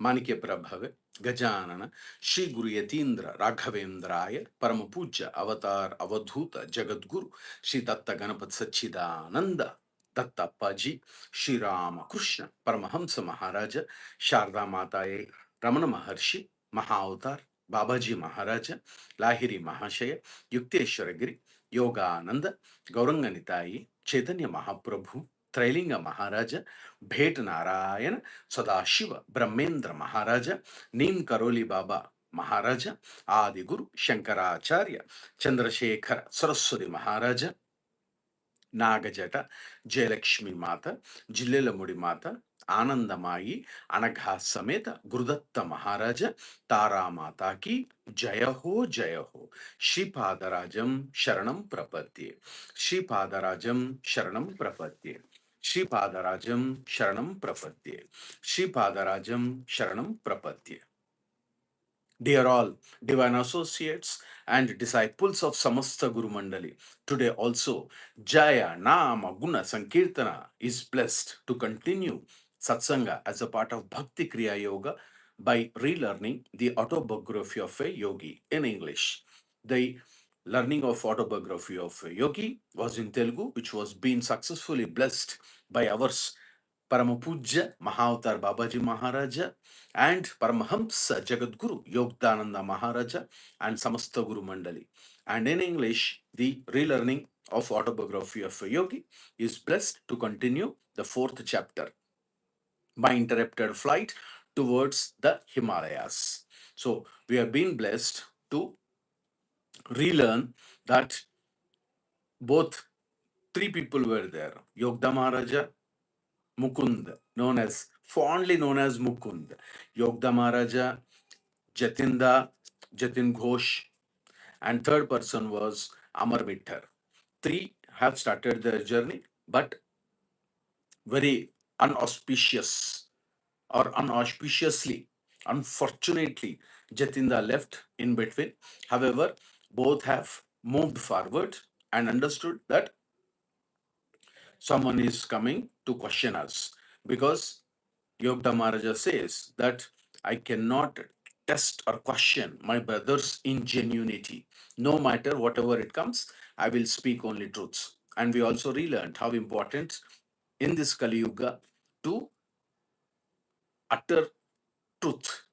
Manikya Prabhave, Gajanana, Shri Guru Yatindra, Raghavendraya, Paramapuja, Avatar, Avadhuta, Jagadguru, Shri Tatta Ganapat Sachidananda, Dattappaji, Shri Rama Krishna, Paramahamsa Maharaja, Sharda Mataye, Ramana Maharshi, Mahavatar, Babaji Maharaja, Lahiri Mahashaya, Yukteswaragiri, Yogananda, Gauranga Nitayi, Chaitanya Mahaprabhu, Trailinga Maharaja, Bhet Narayana, Sadashiva, Brahmendra Maharaja, Neem Karoli Baba Maharaja, Adi Guru, Shankaracharya, Chandrasekhar Saraswati Maharaja, Nagajata, Jayalakshmi Mata, Jillelamudi Mata, Anandamayi, Anagha Sameta, Gurudatta Maharaja, Tara Mata ki, Jayaho Jayaho, Shripadarajam Sharanam Prapatye, Shripadarajam Sharanam Prapatye. Shripadarajam Sharanam Prapatye. Shripadarajam Sharanam Prapatye. Dear all divine associates and disciples of Samasta Guru Mandali, today also Jaya Nama Guna Sankirtana is blessed to continue satsanga as a part of Bhakti Kriya Yoga by relearning the autobiography of a yogi in English. The learning of autobiography of a yogi was in Telugu, which was being successfully blessed by ours Paramapujya Mahavatar Babaji Maharaja and Paramahamsa Jagadguru Yogdananda Maharaja and Samasta Guru Mandali. And in English, the relearning of autobiography of a yogi is blessed to continue the fourth chapter, My Interrupted Flight Towards the Himalayas. So we have been blessed to relearn that both three people were there. Yogda Maharaja, Mukunda, fondly known as Mukunda, Yogda Maharaja, Jatinda, Jatin Ghosh, and third person was Amar Vittar. Three have started their journey, but very unauspicious or unauspiciously, unfortunately, Jatinda left in between. However, both have moved forward and understood that someone is coming to question us because Yogda Maharaja says that I cannot test or question my brother's ingenuity. No matter whatever it comes, I will speak only truths. And we also relearned how important in this Kali Yuga to utter truth.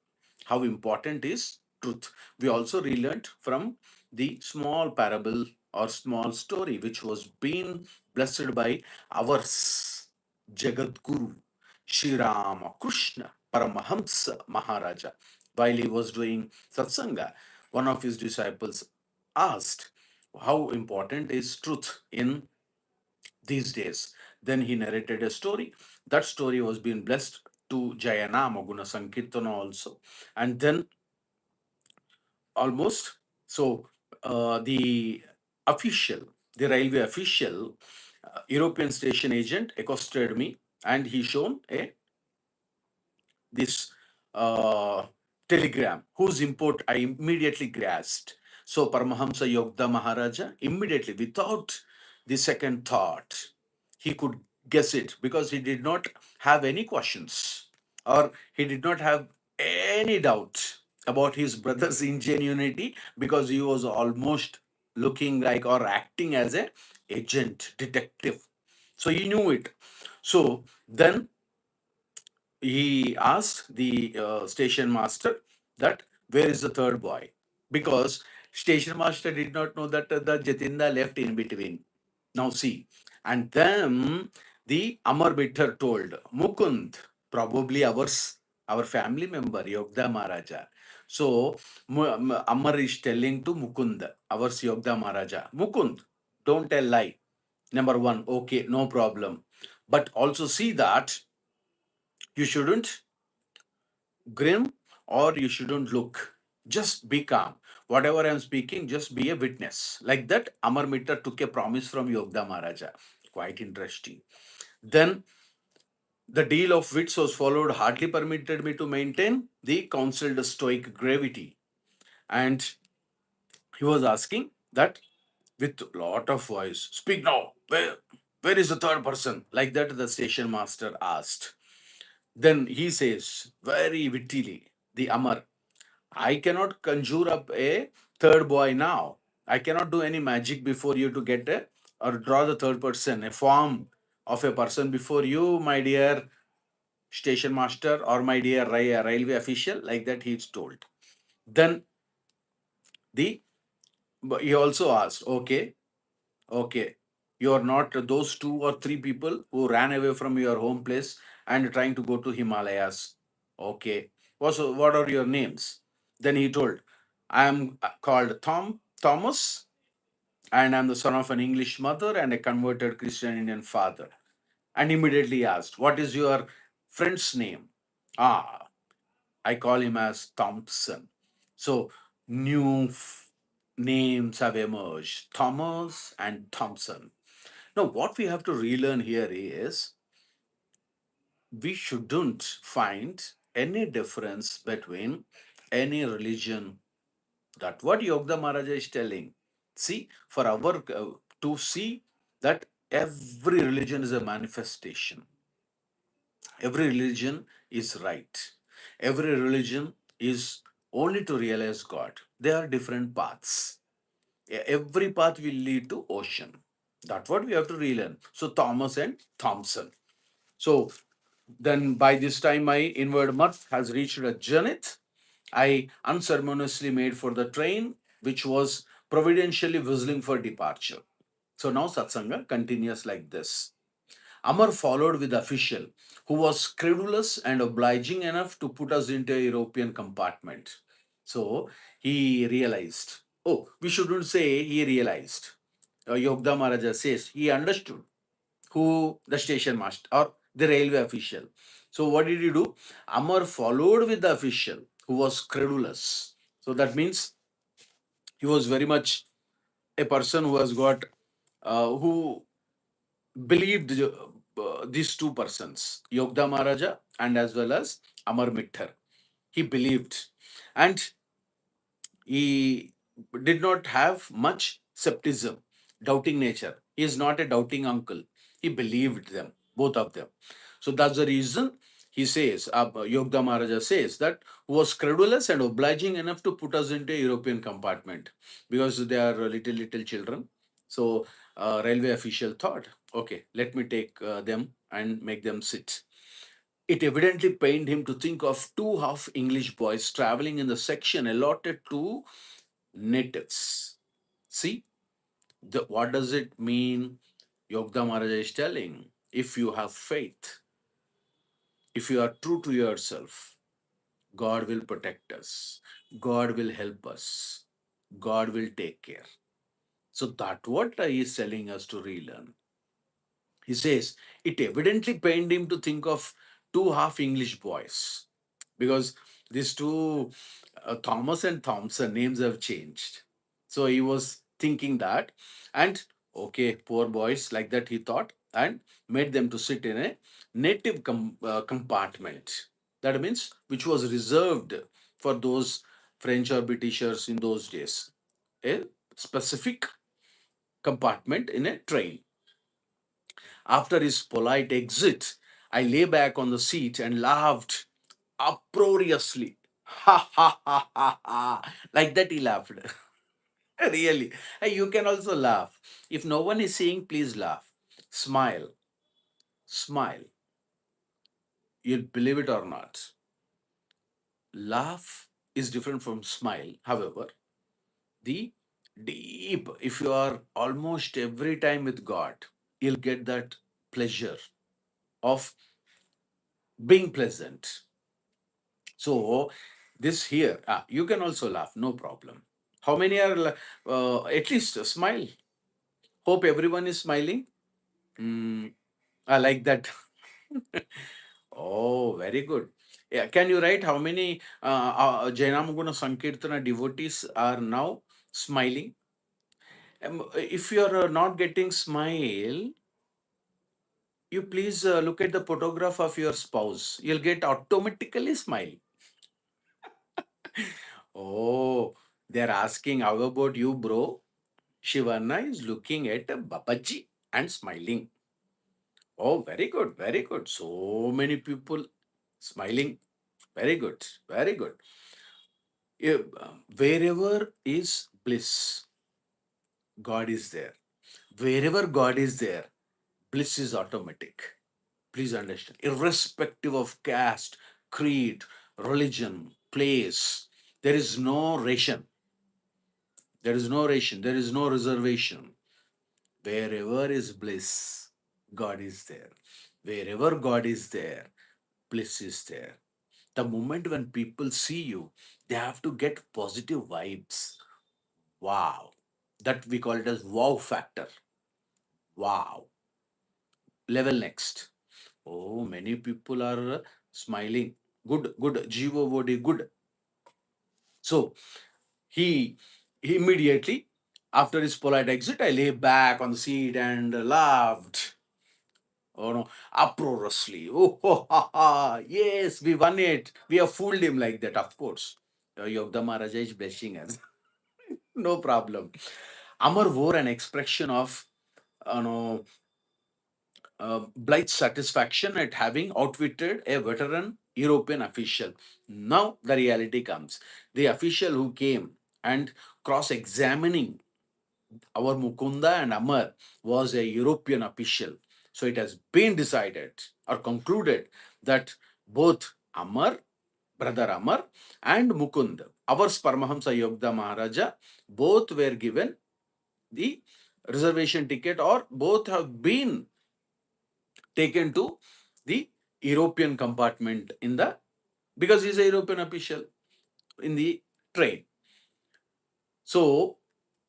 How important is truth. We also relearned from the small parable or small story which was being blessed by our Jagat Guru, Sri Rama Krishna Paramahamsa Maharaja. While he was doing satsanga, one of his disciples asked, how important is truth in these days? Then he narrated a story. That story was being blessed to Jayana Maguna Sankirtana also. And then almost, so the official, the railway official, European station agent accosted me and he shown this uh, telegram whose import I immediately grasped. So Paramahamsa Yogda Maharaja immediately, without the second thought, he could guess it because he did not have any questions or he did not have any doubt about his brother's ingenuity because he was almost looking like or acting as a agent detective, so he knew it. So then he asked the station master that where is the third boy, because station master did not know that the Jatinda left in between. Now see, and then the Amar Bitter told Mukund, probably our family member Yogda Maharaja. So Amar is telling to Mukund, our Yogda Maharaja, Mukund, don't tell lie. Number one, okay, no problem, but also see that you shouldn't grin or you shouldn't look. Just be calm. Whatever I'm speaking, just be a witness. Like that, Amar Mitter took a promise from Yogda Maharaja. Quite interesting. Then the deal of wits was followed, hardly permitted me to maintain the counseled stoic gravity. And he was asking that with lot of voice, speak now. Where is the third person? Like that, the station master asked. Then he says, very wittily, the Amar, I cannot conjure up a third boy now. I cannot do any magic before you to get a or draw the third person, a form of a person before you, my dear station master or my dear railway official, like that he's told. Then the but he also asked, okay, okay, you are not those two or three people who ran away from your home place and trying to go to Himalayas. Okay, what are your names? Then he told, I am called Thomas, and I'm the son of an English mother and a converted Christian Indian father. And immediately asked, what is your friend's name? Ah, I call him as Thompson. So new names have emerged, Thomas and Thompson. Now, what we have to relearn here is we shouldn't find any difference between any religion. That what Yogda Maharaja is telling. See, for our to see that every religion is a manifestation. Every religion is right. Every religion is only to realize God. There are different paths. Every path will lead to ocean. That's what we have to relearn. So Thomas and Thompson. So then by this time my inward mirth has reached a zenith. I unceremoniously made for the train, which was providentially whistling for departure. So now satsanga continues like this. Amar followed with the official, who was credulous and obliging enough to put us into a European compartment. So he realized. Oh, we shouldn't say he realized. Yogda Maharaja says he understood who the station master or the railway official. So what did he do? Amar followed with the official who was credulous. So that means he was very much a person who has got who believed these two persons, Yogda Maharaja and as well as Amar Mittar. He believed, and he did not have much skepticism, doubting nature. He is not a doubting uncle. He believed them, both of them. So that's the reason he says, Yogda Maharaja says that who was credulous and obliging enough to put us into a European compartment because they are little children. So railway official thought, okay, let me take them and make them sit. It evidently pained him to think of two half English boys traveling in the section allotted to natives. See, what does it mean? Yogda Maharaja is telling, if you have faith, if you are true to yourself, God will protect us, God will help us, God will take care. So that what he is telling us to relearn. He says, it evidently pained him to think of two half English boys because these two, Thomas and Thompson, names have changed. So he was thinking that, and okay, poor boys, like that he thought, and made them to sit in a native compartment. That means which was reserved for those French or Britishers in those days. A specific compartment in a train. After his polite exit, I lay back on the seat and laughed uproariously. Ha ha ha ha ha. Like that he laughed. Really. And you can also laugh. If no one is seeing, please laugh. Smile. Smile. You'll believe it or not. Laugh is different from smile. However, the deep, if you are almost every time with God, you'll get that pleasure of being pleasant. So this here, you can also laugh, no problem. How many are at least smile? Hope everyone is smiling. I like that. Oh, very good. Yeah, can you write how many Jainamuguna Sankirtana devotees are now smiling? If you are not getting smile, you please look at the photograph of your spouse. You'll get automatically smile. Oh, they're asking, how about you, bro? Shivana is looking at Babaji and smiling. Oh, very good, very good. So many people. Smiling. Very good. Very good. Wherever is bliss, God is there. Wherever God is there, bliss is automatic. Please understand. Irrespective of caste, creed, religion, place, there is no ration. There is no ration. There is no reservation. Wherever is bliss, God is there. Wherever God is there, bliss is there. The moment when people see you, they have to get positive vibes. Wow. That we call it as wow factor. Wow. Level next. Oh, many people are smiling. Good, good. Jivo body, good. So he immediately, after his polite exit, I lay back on the seat and laughed. Oh no, uproariously. Oh, ho, ha, ha. Yes, we won it. We have fooled him like that, of course. Yogda Maharaja is blessing us. No problem. Amar wore an expression of, you know, blithe satisfaction at having outwitted a veteran European official. Now the reality comes. The official who came and cross-examining our Mukunda and Amar was a European official. So it has been decided or concluded that both Amar, brother Amar, and Mukund, our Paramahamsa Yogda Maharaja, both were given the reservation ticket, or both have been taken to the European compartment in the, because he's a European official, in the train. So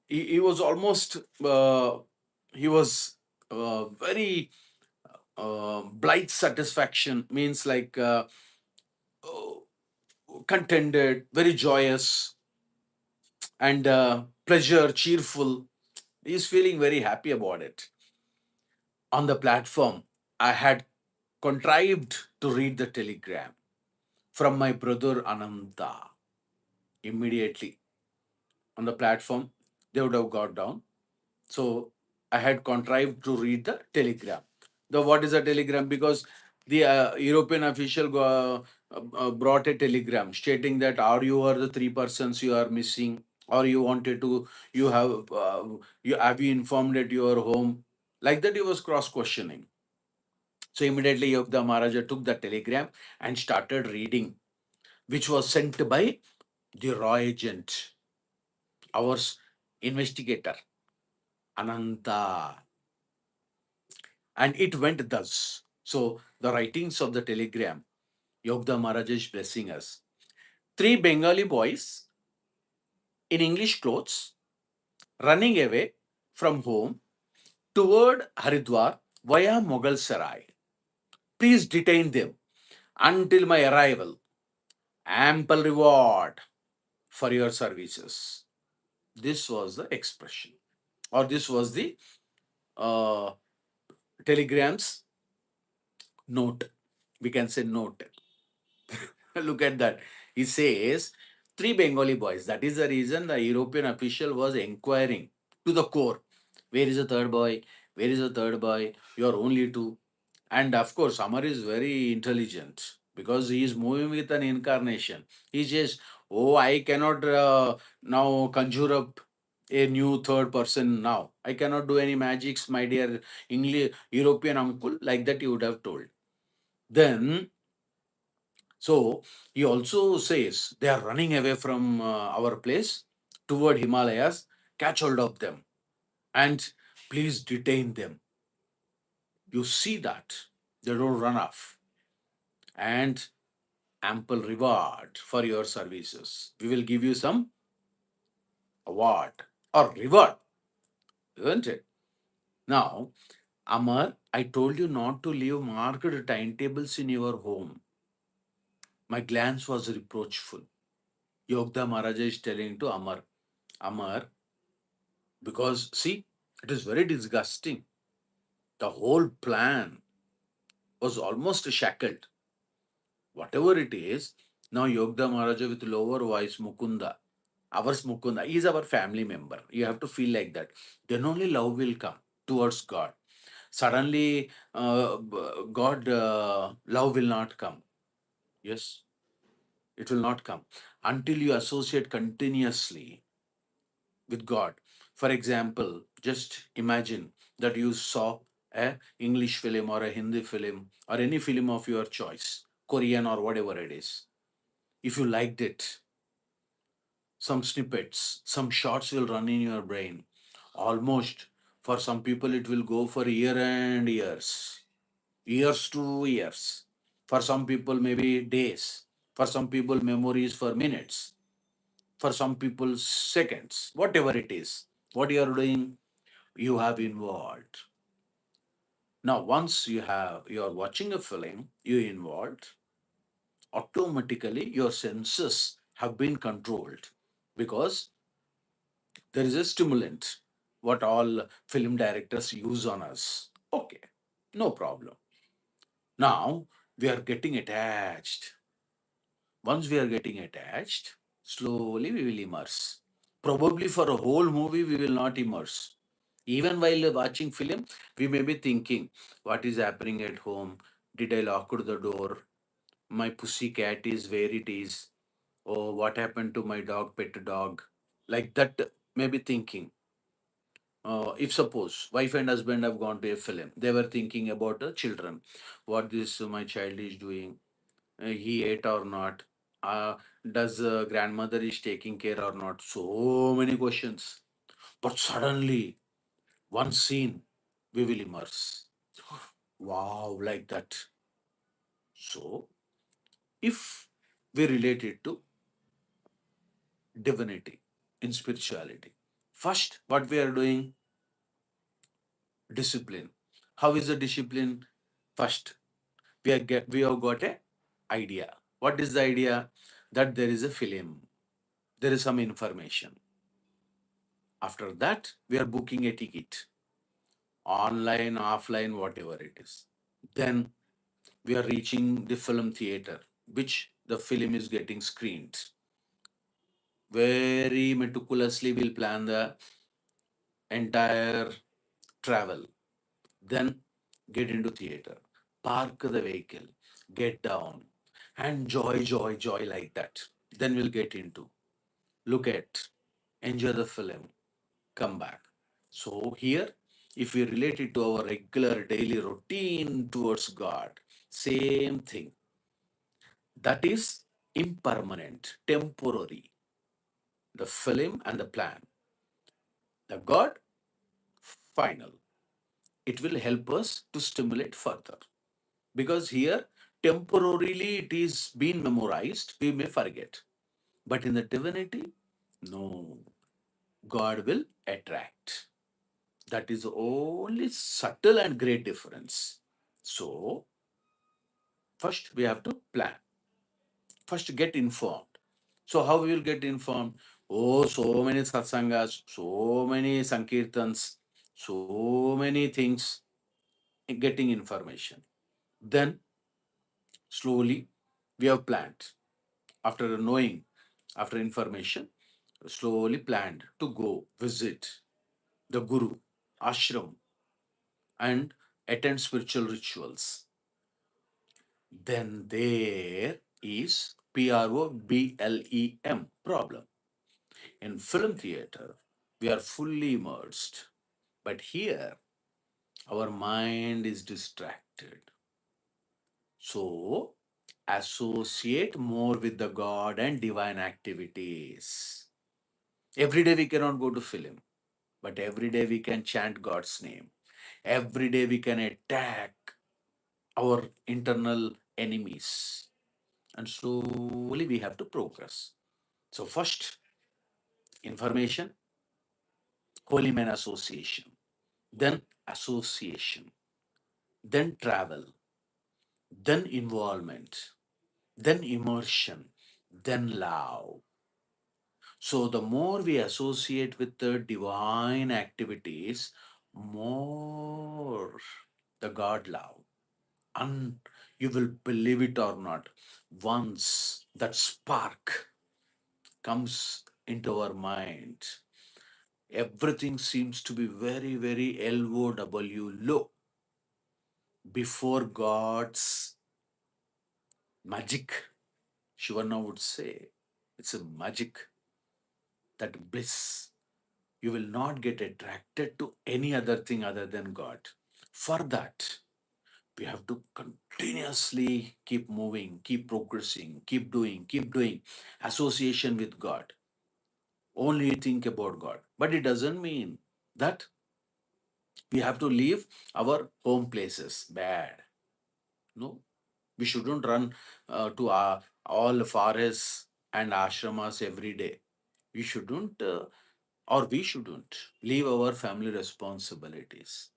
he was almost he was very blithe satisfaction, means like uh, contented, very joyous, and pleasure, cheerful. He's feeling very happy about it. On the platform, I had contrived to read the telegram from my brother Ananta. Immediately on the platform, they would have got down. So I had contrived to read the telegram. The what is a telegram? Because the European official brought a telegram stating that are you are the three persons you are missing, or you wanted to, you have you have you informed at your home, like that he was cross questioning. So immediately Yogda Maharaja took the telegram and started reading, which was sent by the raw agent, our investigator, Ananta. And it went thus. So the writings of the telegram, Yogda Maharaj is blessing us. Three Bengali boys in English clothes running away from home toward Haridwar via Mughal Sarai. Please detain them until my arrival. Ample reward for your services. This was the expression, or this was the uh, telegram's note. We can say note. Look at that. He says, three Bengali boys. That is the reason the European official was inquiring to the core. Where is the third boy? Where is the third boy? You are only two. And of course, Amar is very intelligent because he is moving with an incarnation. He says, oh, I cannot now conjure up a new third person now. I cannot do any magics, my dear English European uncle. Like that, you would have told. Then so he also says they are running away from our place toward Himalayas. Catch hold of them and please detain them. You see that they don't run off, and ample reward for your services. We will give you some award or reward, isn't it? Now, Amar, I told you not to leave marked timetables in your home. My glance was reproachful. Yogda Maharaja is telling to Amar, Amar, because see, it is very disgusting. The whole plan was almost shackled. Whatever it is, now Yogda Maharaja with lower voice, Mukunda, ours Mukunda, he is our family member. You have to feel like that. Then only love will come towards God. Suddenly, God, love will not come. Yes, it will not come until you associate continuously with God. For example, just imagine that you saw a English film or a Hindi film or any film of your choice, Korean or whatever it is. If you liked it, some snippets, some shots will run in your brain. Almost for some people, it will go for year and years, years to years. For some people, maybe days. For some people, memories for minutes. For some people, seconds. Whatever it is, what you are doing, you have involved. Now, once you are watching a film, you involved, automatically your senses have been controlled because there is a stimulant what all film directors use on us. Okay, no problem. Now we are getting attached. Once we are getting attached, slowly we will immerse. Probably for a whole movie, we will not immerse. Even while watching film, we may be thinking, what is happening at home? Did I lock the door? My pussy cat is where it is. Oh, what happened to my dog, pet dog? Like that, maybe thinking. If suppose wife and husband have gone to a film, they were thinking about the children, what this my child is doing, he ate or not, uh, does grandmother is taking care or not, so many questions. But suddenly one scene we will immerse, wow, like that. So if we relate it to divinity in spirituality, first what we are doing, discipline. How is the discipline? First we have got a idea. What is the idea? That there is a film, there is some information. After that, we are booking a ticket, online, offline, whatever it is. Then we are reaching the film theater, which the film is getting screened. Very meticulously, we'll plan the entire travel. Then get into theater, park the vehicle, get down, and joy, joy, joy like that. Then we'll get into, look at, enjoy the film, come back. So here, if we relate it to our regular daily routine towards God, same thing. That is impermanent, temporary. The film and the plan. The God, final. It will help us to stimulate further. Because here, temporarily it is being memorized, we may forget. But in the divinity, no, God will attract. That is the only subtle and great difference. So, first we have to plan. First, get informed. So, how we will get informed? Oh, so many satsangas, so many sankirtans, so many things, getting information. Then, slowly, we have planned. After knowing, after information, slowly planned to go visit the Guru, ashram, and attend spiritual rituals. Then there is problem. In film theater, we are fully immersed. But here, our mind is distracted. So, associate more with the God and divine activities. Every day we cannot go to film, but every day we can chant God's name. Every day we can attack our internal enemies. And slowly we have to progress. So, first, information, holy man association, then association, then travel, then involvement, then immersion, then love. So, the more we associate with the divine activities, more the God love. And you will believe it or not, once that spark comes into our mind, everything seems to be very, very LOW, low, before God's magic. Shivanna would say, it's a magic, that bliss. You will not get attracted to any other thing other than God. For that, we have to continuously keep moving, keep progressing, keep doing association with God. Only think about God. But it doesn't mean that we have to leave our home places. Bad. No, we shouldn't run to all forests and ashramas every day. We shouldn't, or we shouldn't leave our family responsibilities.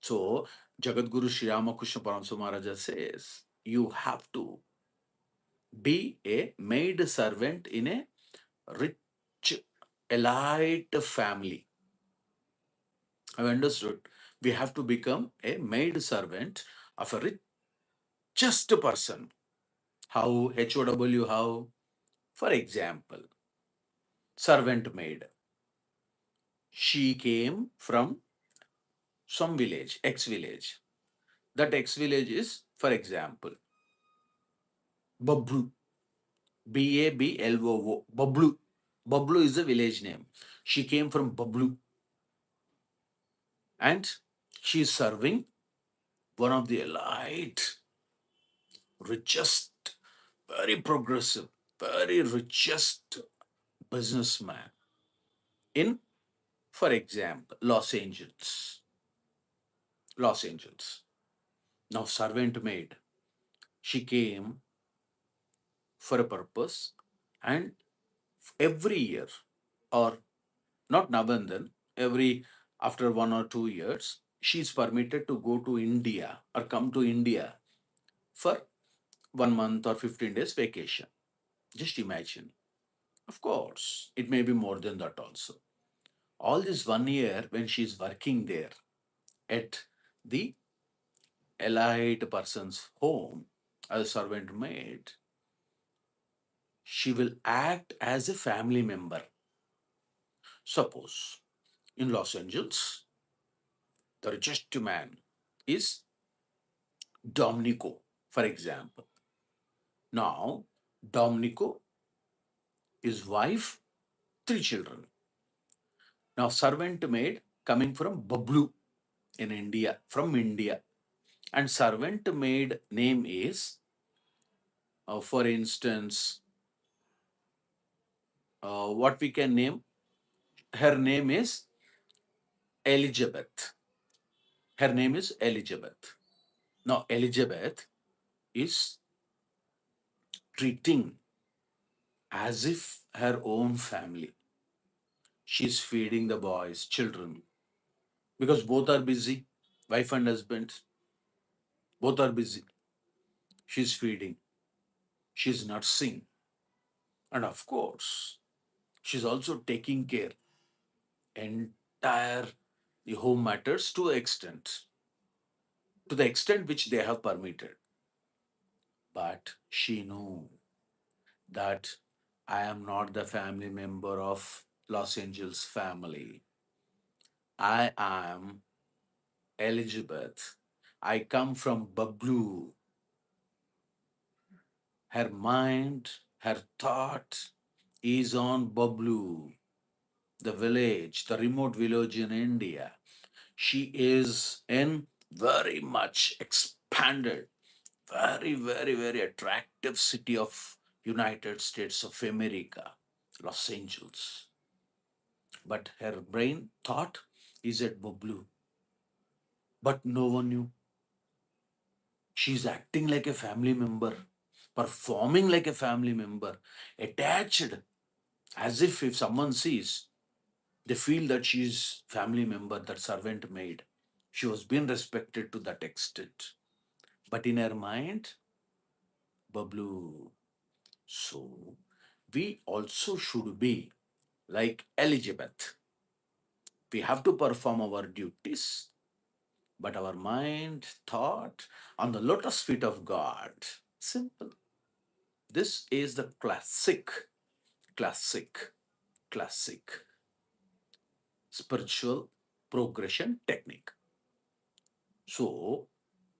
So, Jagadguru Sri Ramakrishna Paramsa Maharaja says, you have to be a maid servant in a rich, elite family. I've understood. We have to become a maid servant of a richest person. How? HOW, how? For example, servant maid. She came from some village, X village. That X village is, for example, Bablu. Babloo. Bablu. Bablu is a village name. She came from Bablu and she is serving one of the elite, richest, very progressive, very richest businessman in, for example, Los Angeles. Los Angeles. Now, servant maid. She came for a purpose, and every year, or not now and then, every after 1 or 2 years, she is permitted to go to India or come to India for 1 month or 15 days vacation. Just imagine. Of course, it may be more than that also. All this 1 year when she is working there at the elite person's home as a servant maid, she will act as a family member. Suppose in Los Angeles, the richest man is Domenico, for example. Now, Domenico, his wife, 3 children. Now, servant maid coming from Bablu in India, from India. And servant maid name is, for instance, what we can name, her name is Elizabeth. Her name is Elizabeth. Now, Elizabeth is treating as if her own family. She's feeding the boys, children, because both are busy, wife and husband, both are busy. She's feeding, she's nursing, and of course, she's also taking care entire the home matters to the extent which they have permitted. But she knew that I am not the family member of Los Angeles family. I am Elizabeth. I come from Bablu. Her mind, her thought is on Bablu, the village, the remote village in India. She is in very much expanded, very attractive city of United States of America, Los Angeles. But her brain thought is at Bablu. But no one knew. She's acting like a family member, performing like a family member, attached, as if someone sees, they feel that she's family member, that servant maid. She was being respected to that extent. But in her mind, Bablu. So we also should be like Elizabeth. We have to perform our duties, but our mind, thought on the lotus feet of God. Simple. This is the classic, classic spiritual progression technique. So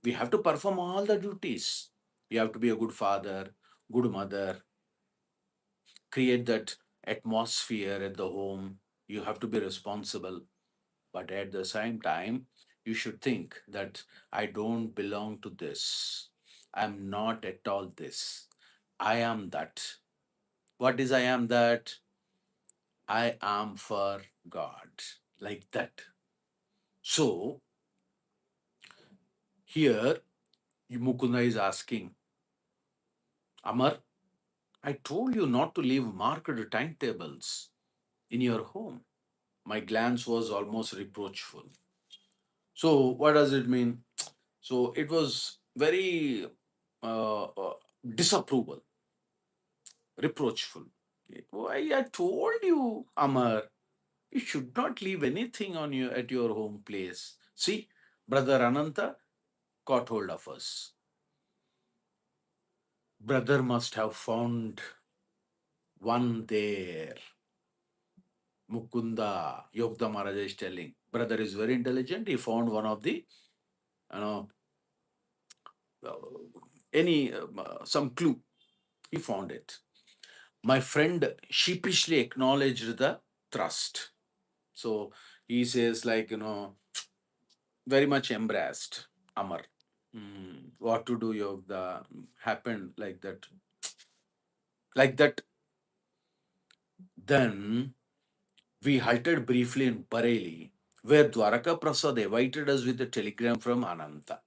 we have to perform all the duties. We have to be a good father, good mother, create that atmosphere at the home. You have to be responsible. But at the same time, you should think that I don't belong to this. I'm not at all this. I am that. What is I am that? I am for God. Like that. So here Mukunda is asking, Amar, I told you not to leave marked timetables in your home. My glance was almost reproachful. So, what does it mean? So, it was very disapproval, reproachful. Why I told you, Amar, you should not leave anything on you at your home place. See, brother Ananta caught hold of us. Brother must have found one there. Mukunda, Yogda Maharaj is telling. Brother is very intelligent. He found one of the, you know, uh, some clue. He found it. My friend sheepishly acknowledged the thrust. So he says, like, very much embraced. Amar. What to do, Yogda? Happened like that. Like that. Then we halted briefly in Bareilly, where Dwaraka Prasad awaited us with a telegram from Ananta.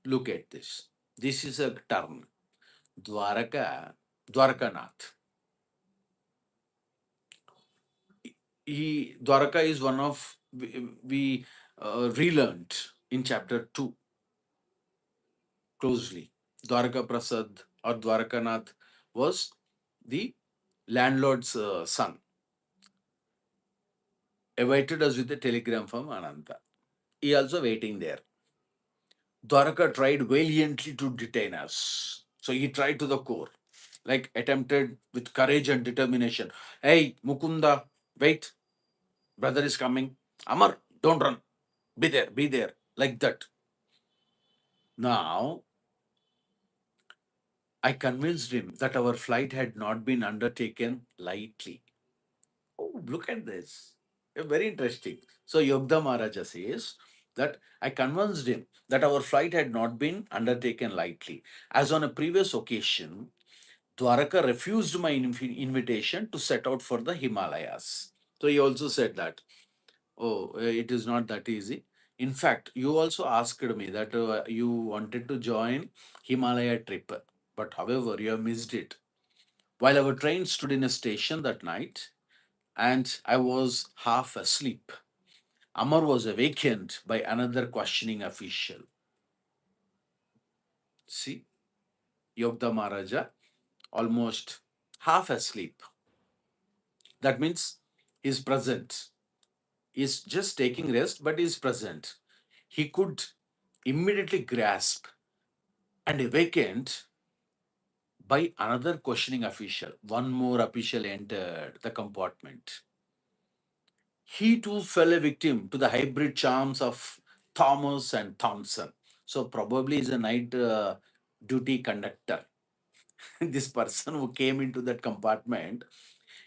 Look at this. This is a term. Dwaraka, Dwarkanath. Dwaraka is one of we relearned in chapter 2 closely. Dwaraka Prasad or Dwarkanath was the landlord's son. Awaited us with a telegram from Ananta. He also waiting there. Dwaraka tried valiantly to detain us. So he tried to the core, like attempted with courage and determination. Hey, Mukunda, wait, brother is coming. Amar, don't run. Be there, like that. Now, I convinced him that our flight had not been undertaken lightly. Oh, look at this. Very interesting. So, Yogda Maharaja says that I convinced him that our flight had not been undertaken lightly. As on a previous occasion, Dwaraka refused my invitation to set out for the Himalayas. So, he also said that. Oh, it is not that easy. In fact, you also asked me that you wanted to join Himalaya trip, but however, you have missed it. While our train stood in a station that night, and I was half asleep, Amar was awakened by another questioning official. See, Yogda Maharaja, almost half asleep. That means he's present. He's just taking rest, but he's present. He could immediately grasp and awakened by another questioning official. One more official entered the compartment. He too fell a victim to the hybrid charms of Thomas and Thompson. So probably is a night duty conductor. This person who came into that compartment,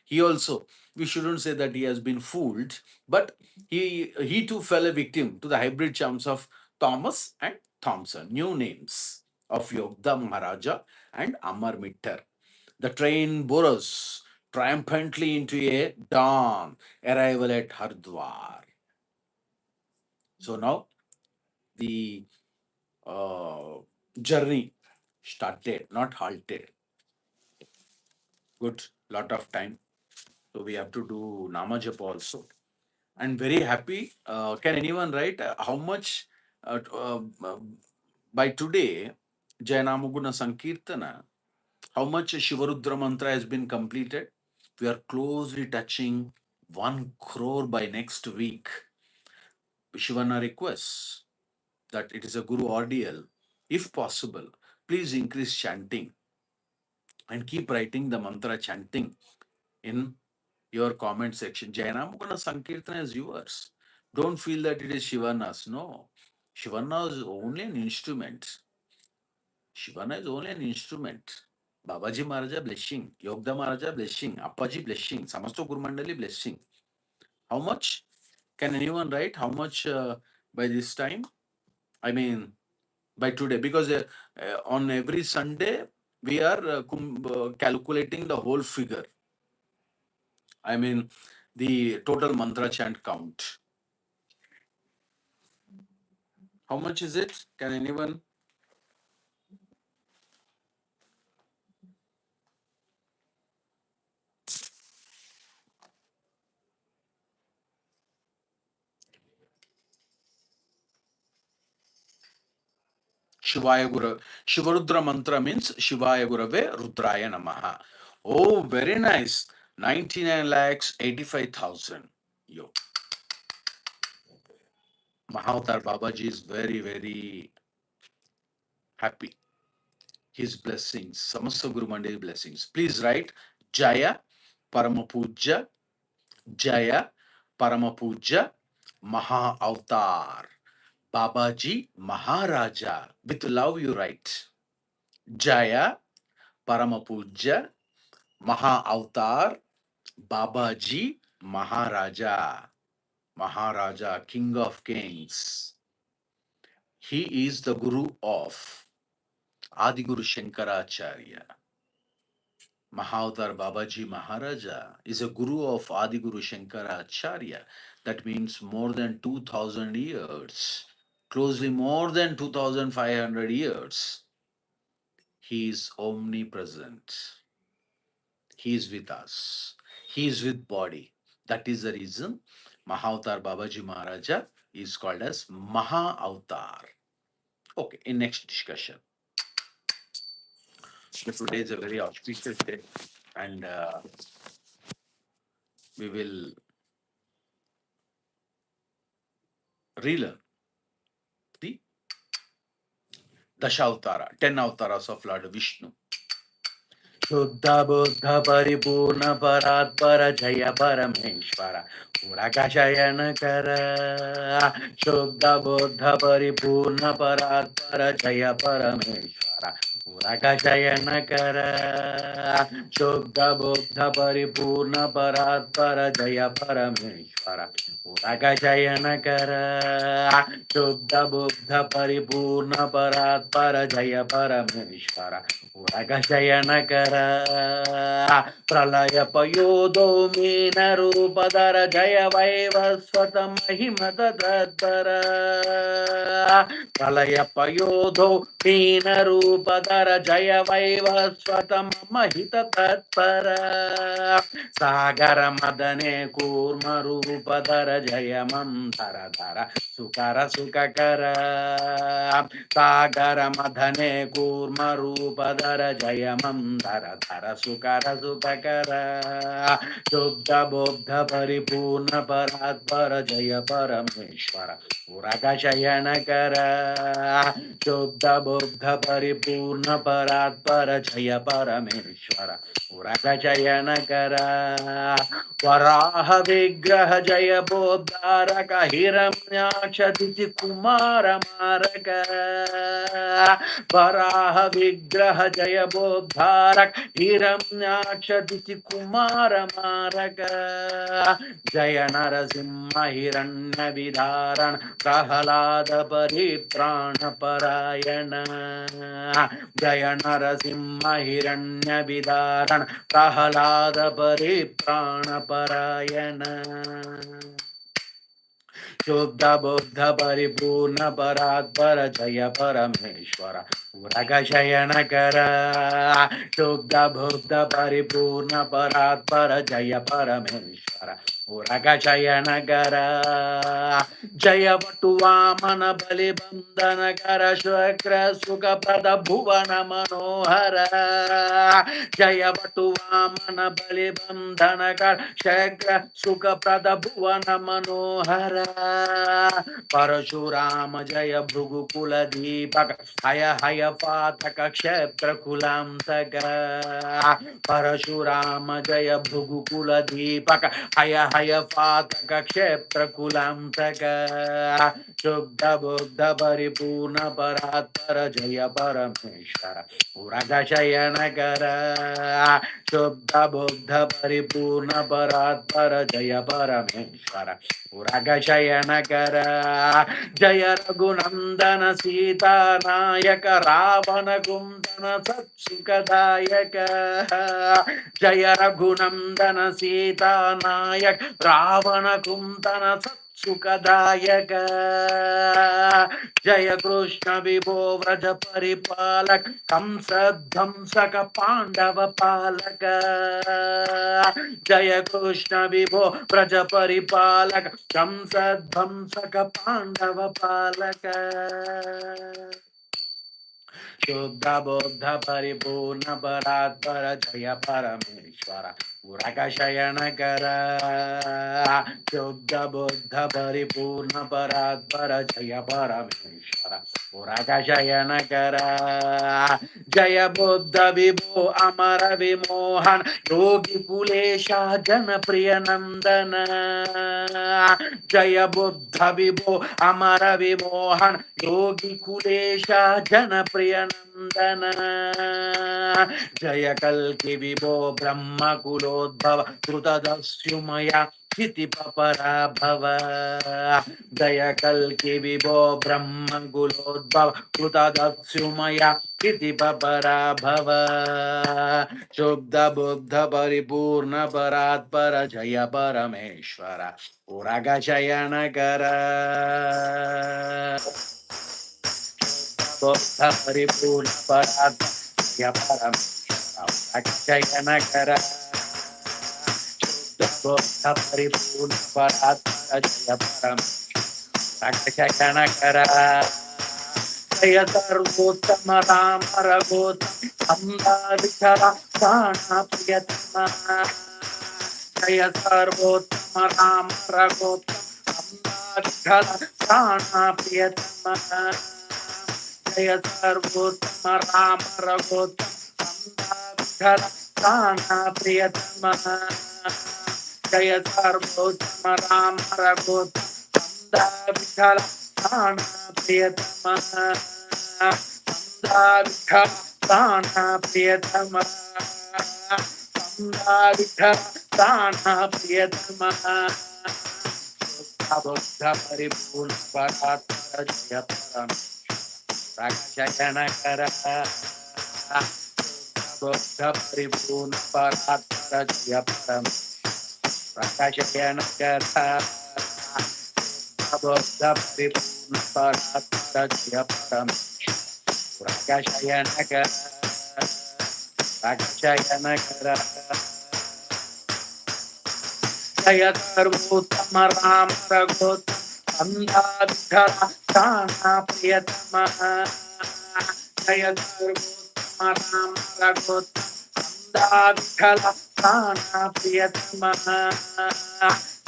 he also, we shouldn't say that he has been fooled, but he too fell a victim to the hybrid charms of Thomas and Thompson, new names of Yogda Maharaja and Amar Mittar. The train bore us triumphantly into a dawn arrival at Hardwar. So now the uh, journey started, not halted. Good, lot of time. So we have to do Nama Japa also. And very happy. Can anyone write how much by today, Jayanamaguna Sankirtana, how much Shivarudra mantra has been completed? We are closely touching 1 crore by next week. Shivana requests that it is a Guru ordeal. If possible, please increase chanting and keep writing the mantra chanting in your comment section. Jayanamaguna Sankirtana is yours. Don't feel that it is Shivana's. No. Shivana is only an instrument. Shivana is only an instrument. Babaji Maharaja blessing, Yogda Maharaja blessing, Appaji blessing, Samasto Guru Mandali blessing. How much? Can anyone write how much by this time? I mean, by today, because on every Sunday we are calculating the whole figure. I mean, the total mantra chant count. How much is it? Can anyone? Shivaya Guru. Shivarudra mantra means Shivaya Gurave rudraya namaha. Oh, very nice. 99 lakhs 85,000. Yo. Mahavatar Babaji is very, very happy. His blessings, Samasta Guru Mandali blessings. Please write Jaya Paramapuja, Jaya Paramapuja Maha Avatar Babaji Maharaja. With love you write Jaya Paramapuja Maha Avatar Babaji Maharaja. Maharaja, King of Kings. He is the Guru of Adi Guru Shankaracharya. Mahavatar Babaji Maharaja is a Guru of Adi Guru Shankaracharya. That means more than 2000 years, closely more than 2500 years. He is omnipresent. He is with us. He is with body. That is the reason Mahavatar Babaji Maharaja is called as Maha Avatar. Okay, in next discussion. So today is a very auspicious day, and we will relearn the Dashavatara, 10 avatars of Lord Vishnu. Shuddha Buddha Paripurna Paratpara Jaya Parameshwara Puraka Shayana Kara. Shuddha Buddha Paripurna Paratpara Jaya Parameshwara Puraka Shayana Kara. Shuddha Buddha Paripurna Paratpara Jaya Parameshwara Puraka Shayana Kara. Shuddha Buddha Paripurna Paratpara Jaya Parameshwara Uragashayana Pralaya Payodo Mina Rupadara Jaya Vaivaswata Mahimata Tattara Pralaya Payodo Mina Rupadara Jaya Vaivaswata Mahita Tattara Sagara Madane Kurma Rupadara Jaya Mandara Dara Sukara Sukakara Sagara Madhane Kurma Rupadara Jaya Mandara Dhara Sukara Sukakara Shubda Buddha Paripurna Paratpara Jaya Parameshwara Uraga Shayana Kara Shubda Buddha Paripurna Paratpara Jaya Parameshwara Uraga Shayana Kara Varaha Vigraha Jaya Bodharaka Hiramyaksha Diti Kumara Maraka Varaha Vigraha Jaya Bodharak Hiramyaksha Diti Kumara Maraka Jaya Narasimha Hiranya Vidharan Prahalada Paritrana Parayana Jaya Narasimha Hiranya Vidharan Prahalada Paritrana Parayana Shuddha Buddha Paripurna Paratpara Jaya Parameshwara Uraga Shayana Kara Shuddha Buddha Paripurna Paratpara Jaya Parameshwara Uraga Shayana Kara Jaya Vatuvamana Bali Bandhana Kara Shakra Sukha Pada Bhuvana Manohara Jaya Vatuvamana Bali Bandhana Kara Shakra Sukha Pada Bhuvana Manohara Parashurama Jaya Bhrugukula Deepaka Haya Haya Pataka Kshetra Kulam Saga Parashurama Jaya Bhrugukula Deepaka Haya Haya Pataka Kshetra Kulam Saga शुद्ध बुद्ध परिपूर्ण परात्पर जय परमेश्वर उरगशयन कर शुद्ध बुद्ध परिपूर्ण परात्पर जय परमेश्वर उरगशयन कर जय रघुनंदन सीता नायक रावण कुंदन सत्सुखदायक जय रघुनंदन सीता नायक रावण कुंदन सुखदायक जय कृष्ण विभो व्रज परिपालक कंस ध्वंसक पांडव पालक जय कृष्ण विभो व्रज परिपालक कंस ध्वंसक पांडव पालक शुद्ध बुद्ध परिपूर्ण परात्पर जय परमेश्वर उरगशयन कर शुद्ध बुद्ध परिपूर्ण परात्पर जय परमेश्वर उरगशयन कर जय बुद्ध विभो अमर विमोहन योगी कुलेशा जन प्रिय नंदन जय बुद्ध विभो अमर विमोहन योगी कुलेशा जन प्रिय नंदन जय कल्कि विभो ब्रह्म कुलोद्भव कृतदस्युमया चिति पराभव जय कल्कि विभो ब्रह्म कुलोद्भव कृतदस्युमया चिति पराभव शुद्ध बुद्ध परिपूर्ण परात्पर जय परमेश्वर उरगशयन कर बुद्ध परिपूर्ण परात्पर जय परमेश्वर उरगशयन कर शुद्ध बुद्ध परिपूर्ण परात्पर जय परमेश्वर उरगशयन कर जय सर्वोत्तम राम रघुत्तम अम्बाधिकरा प्राण प्रियतम जय सर्वोत्तम राम रघुत्तम अम्बाधिकरा प्राण प्रियतम जय सर्वोत्तम राम रघुत्तम अम्बाधिकरा प्राण प्रियतम जय सर्वोत्तम राम रघुत्तम अम्बाधिकरा प्राण प्रियतम प्राण प्रियतम प्राण प्रियतम बुद्ध परिपूर्ण परात्पर जय परमेश्वर उरगशयन कर बुद्ध परिपूर्ण परात्पर जय परमेश्वर उरगशयन कर बुद्ध परिपूर्ण परात्पर जय परमेश्वर उरगशयन कर उरगशयन कर जय सर्वोत्तम राम रघुत्तम अम्बाधिकरा प्राण प्रियतम जय सर्वोत्तम राम रघुत्तम अम्बाधिकरा प्राण प्रियतम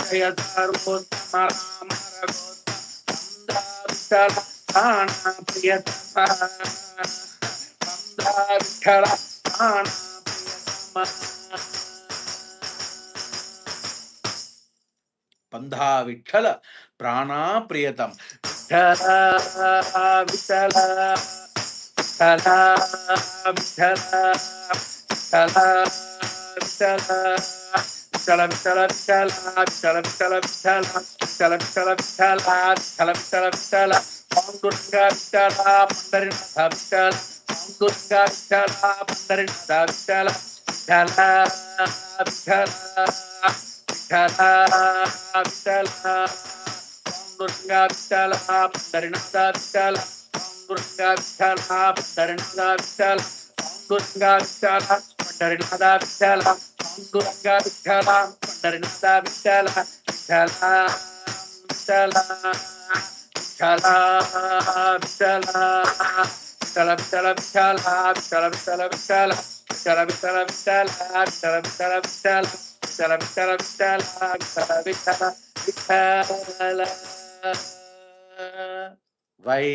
जय सर्वोत्तम राम रघुत्तम अम्बाधिकरा प्राण प्रियतम अम्बाधिकरा प्राण प्रियतम पंधा विठ्ठल प्राणा प्रियतम विठ्ठल विठ्ठल विठ्ठल विठ्ठल विठ्ठल विठ्ठल विठ्ठल विठ्ठल विठ्ठल विठ्ठल विठ्ठल विठ्ठल विठ्ठल विठ्ठल विठ्ठल पांडुरंगा विठ्ठल पंढरीनाथ विठ्ठल पांडुरंगा विठ्ठल पंढरीनाथ विठ्ठल विठ्ठल विठ्ठल पांडुरंगा विठ्ठल पंढरीनाथ विठ्ठल पांडुरंगा विठ्ठल पंढरीनाथ विठ्ठल पांडुरंगा विठ्ठल पंढरीनाथ विठ्ठल पांडुरंगा विठ्ठल पंढरीनाथ विठ्ठल विठ्ठल विठ्ठल विठ्ठल विठ्ठल विठ्ठल विठ्ठल विठ्ठल विठ्ठल विठ्ठल विठ्ठल विठ्ठल विठ्ठल विठ्ठल विठ्ठल विठ्ठल विठ्ठल विठ्ठल वै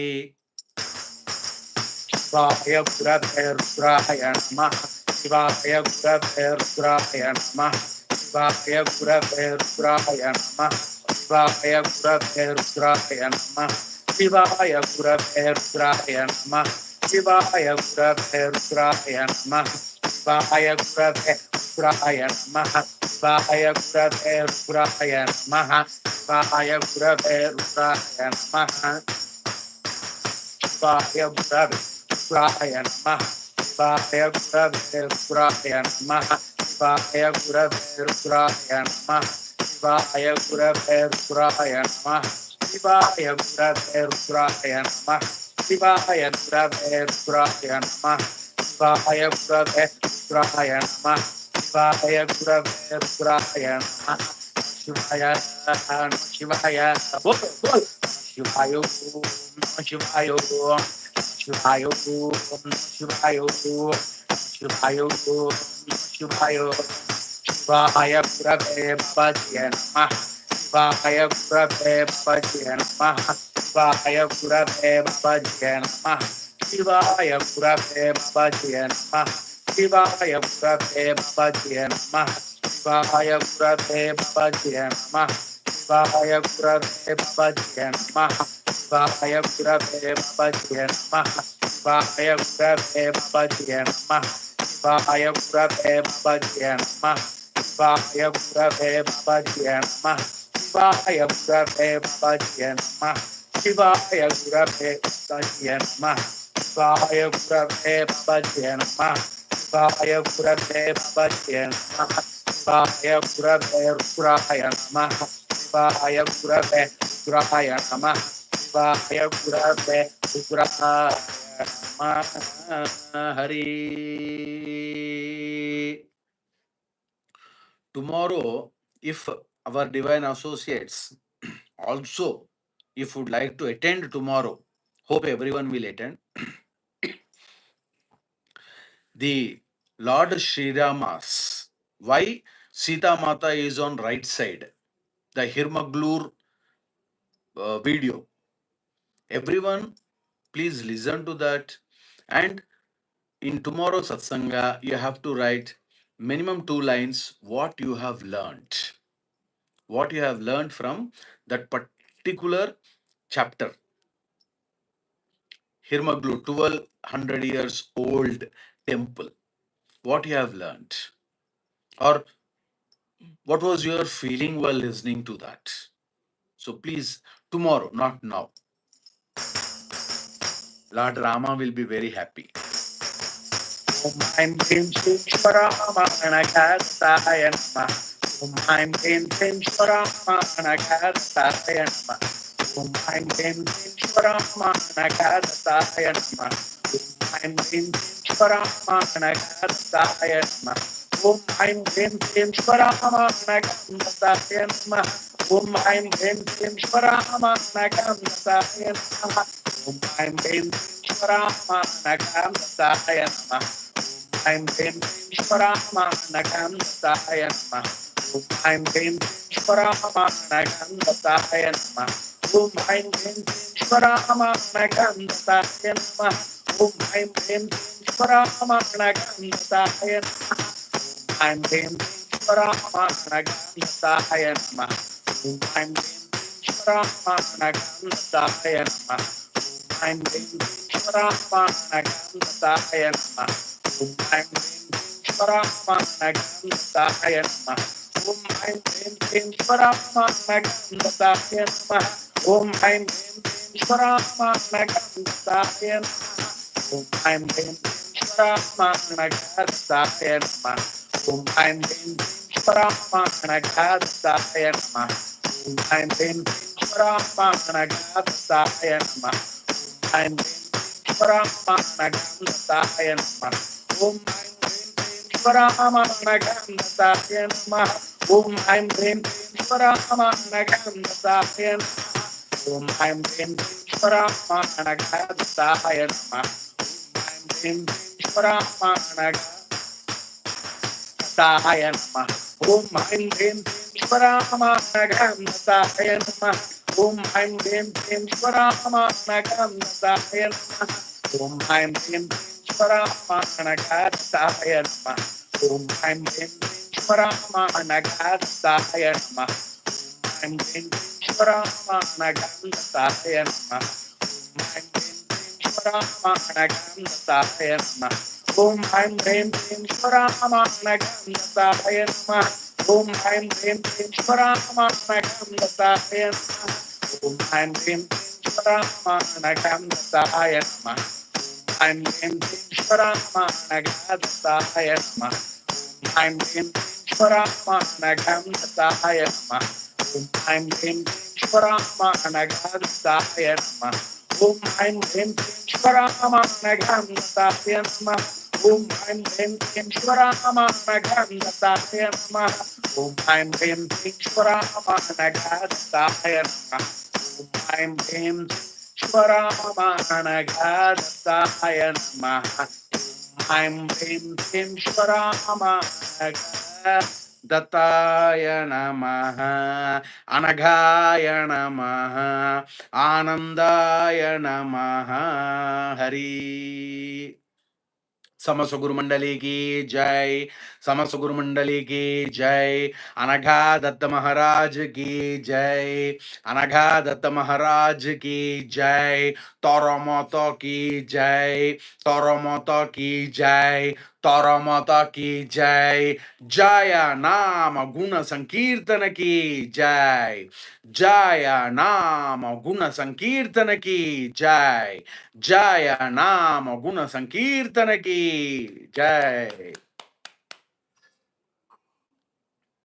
शिवाय गुरवे रुद्राय नमः शिवाय गुरवे रुद्राय नमः शिवाय गुरवे रुद्राय नमः Shivaya Gurave rudraya Namah. Shivaya Gurave rudraya Namah. Shivaya Gurave rudraya Namah. Shivaya Gurave rudraya Namah. Shivaya Gurave rudraya Namah. Shivaya Gurave rudraya Namah. Shivaya Gurave rudraya Namah. Shivaya Gurave rudraya Namah. Shivaya Gurave rudraya Namah. Shivaya Gurave rudraya Namah. Shivaya Gurave rudraya Namah. Shivaya Gurave rudraya Namah. Shivaya Gurave rudraya Namah. Shivaya Gurave rudraya Namah. Shivaya Shivaya bol bol Shivaya Shivaya Shivaya Shivaya Shivaya Shivaya Shivaya Gurave Babajiya Namah. Shivaya Gurave Babajiya Namah. Shivaya Gurave Babajiya Namah. Shivaya Gurave Babajiya Namah. Shivaya Gurave Babajiya Namah. Shivaya Gurave Babajiya Namah. Shivaya Gurave Babajiya Namah. Shivaya Gurave Babajiya Namah. Shivaya Gurave Babajiya Namah. Shivaya Gurave Babajiya Namah. Shivaya Gurave Babajiya Namah. Shivaya Gurave Babajiya Namah. Shivaya Gurave Babajiya Namah. Shivaya Gurave Babajiya Namah. Shivaya Gurave Babajiya Namah. Shivaya Gurave rudraya Namah. Shivaya Gurave rudraya Namah. Shivaya Gurave rudraya Namah. Hari. Tomorrow, if our divine associates also, if would like to attend tomorrow, hope everyone will attend. The Lord Sri Rama's. Why Sita Mata is on right side? The Hirmaglur video. Everyone, please listen to that. And in tomorrow's satsanga, you have to write minimum 2 lines what you have learned. What you have learned from that particular chapter. Hirmaglu, 1200 years old temple. What you have learned. Or what was your feeling while listening to that? So please, tomorrow, not now. Lord Rama will be very happy. Om Aim Krim Shim Shvarama Anakastaya Namah. Om Aim Krim Shim Shvarama Anakastaya Namah. Om Aim Krim Shim Shvarama Anakastaya Namah. Om Aim Krim Shim Shvarama Anakastaya Namah. Om Aim Krim Shim Shvarama Anakastaya Namah. Om Aim Krim Shim Shvarama Anakastaya Namah. Om Aim Krim Shvarama Anakastaya Namah. I'm Bim Shvarama Nagandaya Namah. I'm Bim Shvarama Nagandaya Namah. I'm Bim Shvarama Nagandaya Namah. I'm Bim Shvarama Nagandaya Namah. I'm Bim Shvarama Nagandaya Namah. I'm Bim Shvarama Nagandaya Namah. I'm Bim Shvarama Nagandaya Namah. Om Aim Bim Shvarama Nagandaya Namah. Om Aim Bim Shvarama Nagandaya Namah. Om Aim Bim Shvarama Nagandaya Namah. Om Aim Bim Shvarama Nagandaya Namah. Om Aim Bim Shvarama Nagandaya Namah. Om Aim Bim Shvarama Nagandaya Namah. Om Aim Bim Shvarama Nagandaya Namah. Om Aim Bim Shvarama Nagandaya Namah. Om Aim Bim Shvarama Nagandaya Namah. Om Aim Bim Shvarama Nagandaya Namah. Om Aim Bim Shvarama Nagandaya Namah. Om Aim Bim Shvarama Nagandaya Namah. Om Aim Bim Shvarama Nagandaya Namah. Om Aim Bim Shvarama Nagandaya Namah. Om Aim Bim Shvarama Nagandaya Namah. ऐं ह्रीं ईश्वरामानगन्धताय नमः। ऐं ह्रीं ईश्वरामानगन्धताय नमः। ॐ ऐं ह्रीं ईश्वरामानगन्धताय नमः। ॐ ऐं ह्रीं ईश्वरामानगन्धताय नमः। ॐ ऐं ह्रीं ईश्वरामानगन्धताय नमः। ऐं ह्रीं ईश्वरामानगन्धताय नमः। ऐं ह्रीं ईश्वरामानगन्धताय नमः। ऐं ह्रीं ईश्वरामानगन्धताय नमः। ॐ ऐं ह्रीं ईश्वरामानगन्धताय नमः। ॐ ऐं ह्रीं ईश्वरामानगन्धताय नमः। ॐ ऐं ह्रीं ईश्वरामानगन्धताय नमः। ॐ ऐं ह्रीं ईश्वरामानगन्धताय नमः। ऐं ह्रीं ईश्वरामानगन्धताय नमः। अनघाय नमः। आनंदाय नमः। हरि समस्त गुरु मंडली की जय। समस्त गुरु मंडली की जय। अनघा दत्त महाराज की जय। अनघा दत्त महाराज की जय। तोरमतो की जय। तोरमतो की जय। तोरमतो की जय। जय नाम गुण संकीर्तन की जय। जय नाम गुण संकीर्तन की जय। जय नाम गुण संकीर्तन की जय।